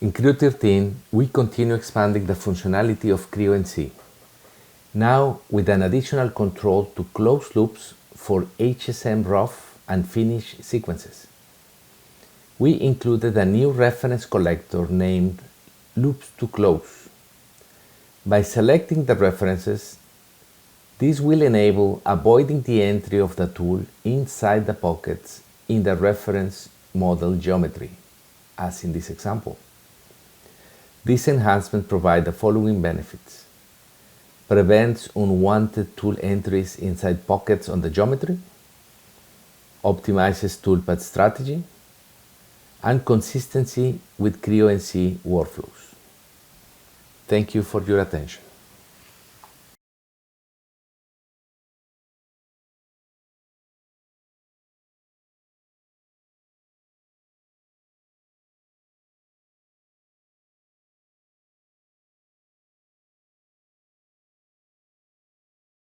In Creo 13, we continue expanding the functionality of Creo NC, now with an additional control to close loops for HSM rough and finish sequences. We included a new reference collector named Loops to Close. By selecting the references, this will enable avoiding the entry of the tool inside the pockets in the reference model geometry, as in this example. This enhancement provides the following benefits: prevents unwanted tool entries inside pockets on the geometry, optimizes toolpath strategy, and consistency with Creo NC workflows. Thank you for your attention.